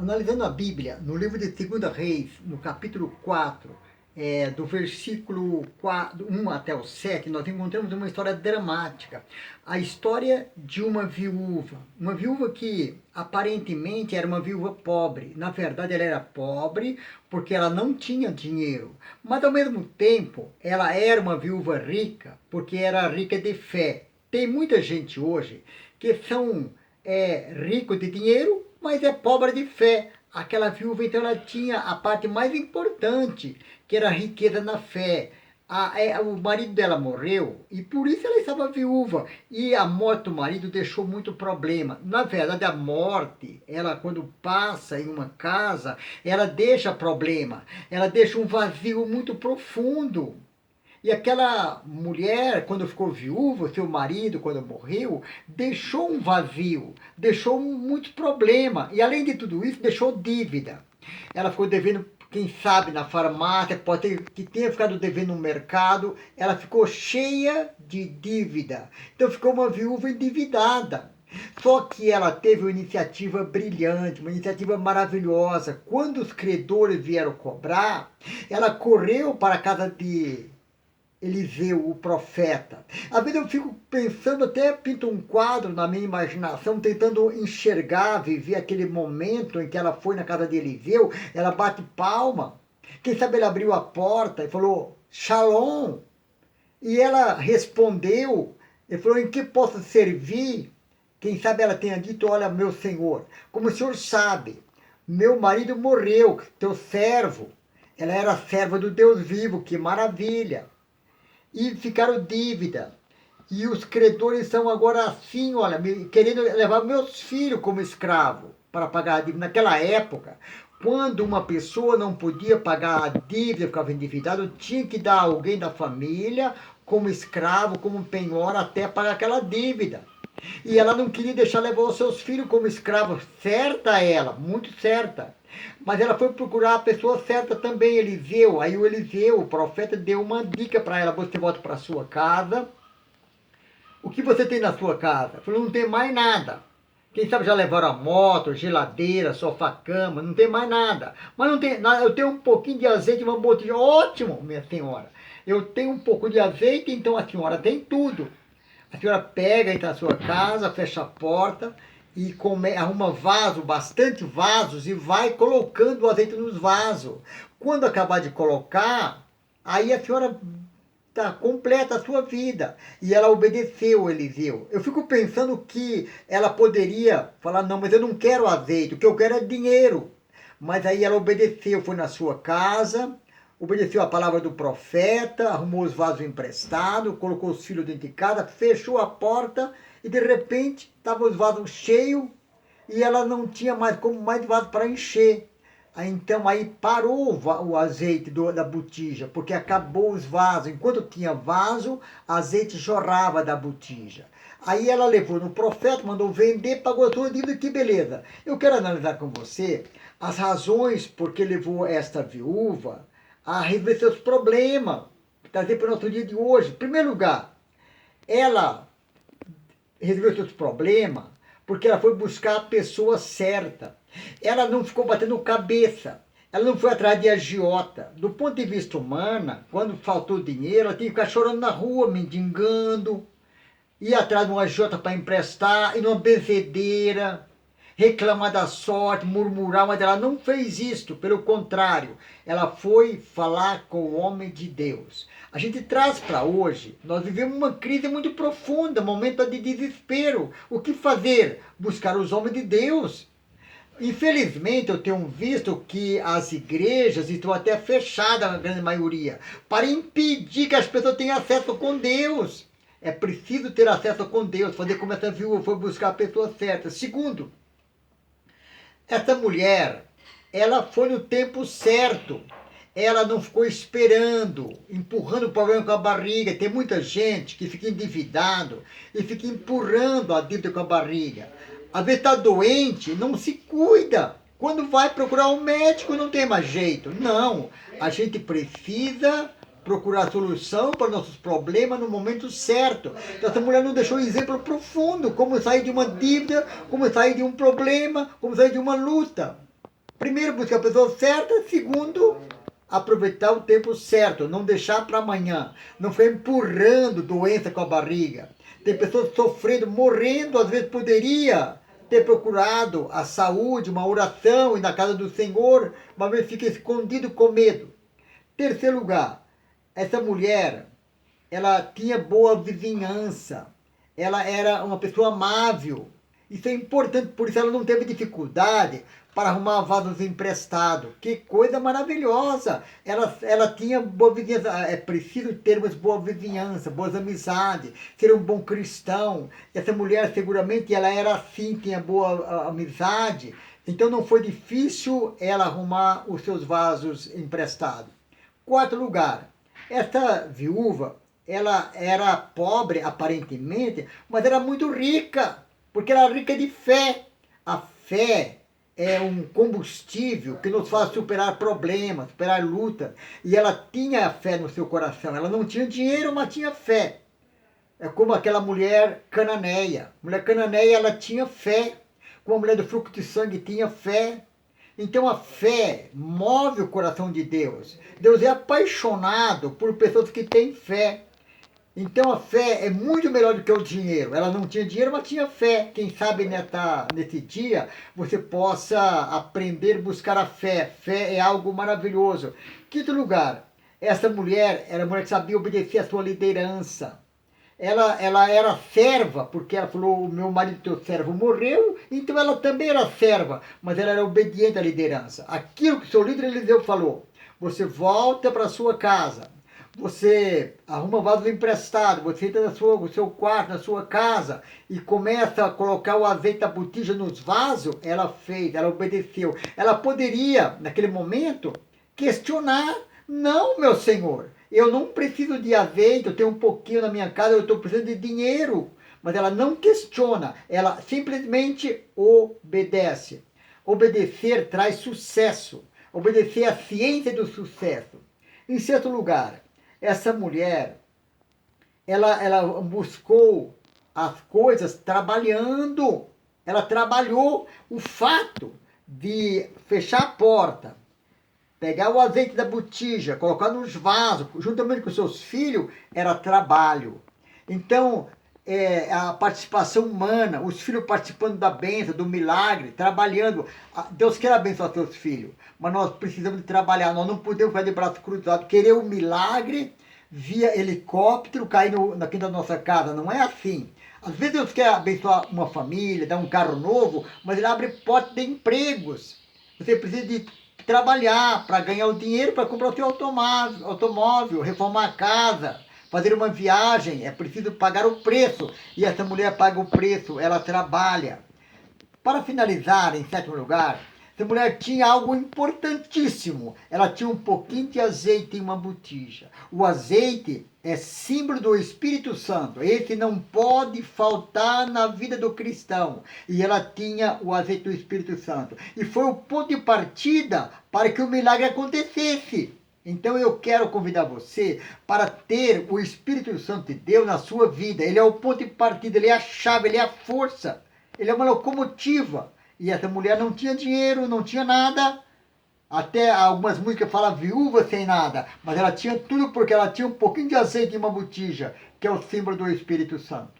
Analisando a Bíblia, no livro de 2 Reis, no capítulo 4, do versículo 1 até o 7, nós encontramos uma história dramática. A história de uma viúva que aparentemente era uma viúva pobre. Na verdade, ela era pobre porque ela não tinha dinheiro. Mas, ao mesmo tempo, ela era uma viúva rica porque era rica de fé. Tem muita gente hoje que são rico de dinheiro, mas é pobre de fé. Aquela viúva, então, ela tinha a parte mais importante, que era a riqueza na fé. O marido dela morreu e por isso ela estava viúva. E a morte do marido deixou muito problema. Na verdade, a morte, ela quando passa em uma casa, ela deixa problema. Ela deixa um vazio muito profundo. E aquela mulher, quando ficou viúva, seu marido, quando morreu, deixou um vazio, deixou muito problema. E além de tudo isso, deixou dívida. Ela ficou devendo, quem sabe, na farmácia, pode ter que tenha ficado devendo no mercado. Ela ficou cheia de dívida. Então ficou uma viúva endividada. Só que ela teve uma iniciativa brilhante, uma iniciativa maravilhosa. Quando os credores vieram cobrar, ela correu para a casa de Eliseu, o profeta. Às vezes eu fico pensando, até pinto um quadro na minha imaginação, tentando enxergar, viver aquele momento em que ela foi na casa de Eliseu, ela bate palma. Quem sabe ele abriu a porta e falou, Shalom. E ela respondeu, ele falou, em que posso servir? Quem sabe ela tenha dito, olha, meu senhor, como o senhor sabe, meu marido morreu, teu servo. Ela era serva do Deus vivo, que maravilha. E ficaram dívida. E os credores são agora assim, olha, querendo levar meus filhos como escravo para pagar a dívida. Naquela época, quando uma pessoa não podia pagar a dívida, ficava endividado, tinha que dar alguém da família como escravo, como penhora, até pagar aquela dívida. E ela não queria deixar levar os seus filhos como escravos. Certa ela, muito certa. Mas ela foi procurar a pessoa certa também, Eliseu. Aí o Eliseu, o profeta, deu uma dica para ela. Você volta para a sua casa. O que você tem na sua casa? Falou, não tem mais nada. Quem sabe já levaram a moto, geladeira, sofá-cama, não tem mais nada. Mas não tem nada, eu tenho um pouquinho de azeite, uma botija. Ótimo, minha senhora. Eu tenho um pouco de azeite, então a senhora tem tudo. A senhora pega, entra na sua casa, fecha a porta e arruma vaso, bastante vasos, e vai colocando o azeite nos vasos. Quando acabar de colocar, aí a senhora tá completa a sua vida. E ela obedeceu, Eliseu. Eu fico pensando que ela poderia falar, não, mas eu não quero azeite, o que eu quero é dinheiro. Mas aí ela obedeceu, foi na sua casa, obedeceu a palavra do profeta, arrumou os vasos emprestados, colocou os filhos dentro de casa, fechou a porta e de repente estavam os vasos cheios e ela não tinha mais como mais vaso para encher. Então aí parou o azeite da botija, porque acabou os vasos. Enquanto tinha vaso, azeite jorrava da botija. Aí ela levou no profeta, mandou vender, pagou a sua dívida, que beleza. Eu quero analisar com você as razões por que levou esta viúva a resolver seus problemas, trazer para o nosso dia de hoje. Em primeiro lugar, ela resolveu seus problemas porque ela foi buscar a pessoa certa. Ela não ficou batendo cabeça. Ela não foi atrás de agiota. Do ponto de vista humano, quando faltou dinheiro, ela tinha que ficar chorando na rua, mendigando, ir atrás de um agiota para emprestar, ir numa benzedeira, reclamar da sorte, murmurar, mas ela não fez isto, pelo contrário, ela foi falar com o homem de Deus. A gente traz para hoje, nós vivemos uma crise muito profunda, um momento de desespero. O que fazer? Buscar os homens de Deus. Infelizmente, eu tenho visto que as igrejas estão até fechadas, na grande maioria, para impedir que as pessoas tenham acesso com Deus. É preciso ter acesso com Deus, fazer como essa viúva foi buscar a pessoa certa. Segundo, essa mulher, ela foi no tempo certo. Ela não ficou esperando, empurrando o problema com a barriga. Tem muita gente que fica endividado e fica empurrando a dívida com a barriga. Às vezes está doente, não se cuida. Quando vai procurar um médico, não tem mais jeito. Não, a gente precisa procurar solução para nossos problemas no momento certo. Então, essa mulher não deixou um exemplo profundo, como sair de uma dívida, como sair de um problema, como sair de uma luta. Primeiro, buscar a pessoa certa. Segundo, aproveitar o tempo certo, não deixar para amanhã. Não ficar empurrando doença com a barriga. Tem pessoas sofrendo, morrendo, às vezes poderia ter procurado a saúde, uma oração e na casa do Senhor, mas vezes fica escondido com medo. Terceiro lugar, essa mulher, ela tinha boa vizinhança, ela era uma pessoa amável. Isso é importante, por isso ela não teve dificuldade para arrumar vasos emprestados. Que coisa maravilhosa! Ela tinha boa vizinhança. É preciso termos boa vizinhança, boas amizades, ser um bom cristão. Essa mulher seguramente ela era assim, tinha boa amizade. Então não foi difícil ela arrumar os seus vasos emprestados. Quarto lugar, essa viúva, ela era pobre aparentemente, mas era muito rica, porque ela era rica de fé. A fé é um combustível que nos faz superar problemas, superar lutas. E ela tinha fé no seu coração. Ela não tinha dinheiro, mas tinha fé. É como aquela mulher cananeia. A mulher cananeia, ela tinha fé. Como a mulher do fluxo de sangue tinha fé. Então a fé move o coração de Deus. Deus é apaixonado por pessoas que têm fé. Então a fé é muito melhor do que o dinheiro. Ela não tinha dinheiro, mas tinha fé. Quem sabe nesse dia você possa aprender a buscar a fé. Fé é algo maravilhoso. Quinto lugar, essa mulher era uma mulher que sabia obedecer à sua liderança. Ela era serva, porque ela falou, o meu marido, teu servo, morreu, então ela também era serva, mas ela era obediente à liderança. Aquilo que o seu líder Eliseu falou, você volta para sua casa, você arruma vaso emprestado, você entra no seu quarto, na sua casa, e começa a colocar o azeite da botija nos vasos, ela fez, ela obedeceu. Ela poderia, naquele momento, questionar, não, meu senhor, eu não preciso de azeite, eu tenho um pouquinho na minha casa, eu estou precisando de dinheiro. Mas ela não questiona, ela simplesmente obedece. Obedecer traz sucesso. Obedecer é a ciência do sucesso. Em sexto lugar, essa mulher, ela buscou as coisas trabalhando. Ela trabalhou. O fato de fechar a porta, pegar o azeite da botija, colocar nos vasos, juntamente com seus filhos, era trabalho. Então, a participação humana, os filhos participando da bênção, do milagre, trabalhando. Deus quer abençoar seus filhos, mas nós precisamos de trabalhar, nós não podemos ficar de braço cruzado, querer o milagre via helicóptero cair aqui na nossa casa, não é assim. Às vezes Deus quer abençoar uma família, dar um carro novo, mas Ele abre portas de empregos. Você precisa de trabalhar para ganhar o dinheiro para comprar o seu automóvel, reformar a casa, fazer uma viagem, é preciso pagar o preço. E essa mulher paga o preço, ela trabalha. Para finalizar, em sétimo lugar, essa mulher tinha algo importantíssimo. Ela tinha um pouquinho de azeite em uma botija. O azeite é símbolo do Espírito Santo. Esse não pode faltar na vida do cristão. E ela tinha o azeite do Espírito Santo. E foi o ponto de partida para que o milagre acontecesse. Então eu quero convidar você para ter o Espírito Santo de Deus na sua vida. Ele é o ponto de partida, ele é a chave, ele é a força. Ele é uma locomotiva. E essa mulher não tinha dinheiro, não tinha nada. Até algumas músicas falam viúva sem nada. Mas ela tinha tudo porque ela tinha um pouquinho de azeite em uma botija, que é o símbolo do Espírito Santo.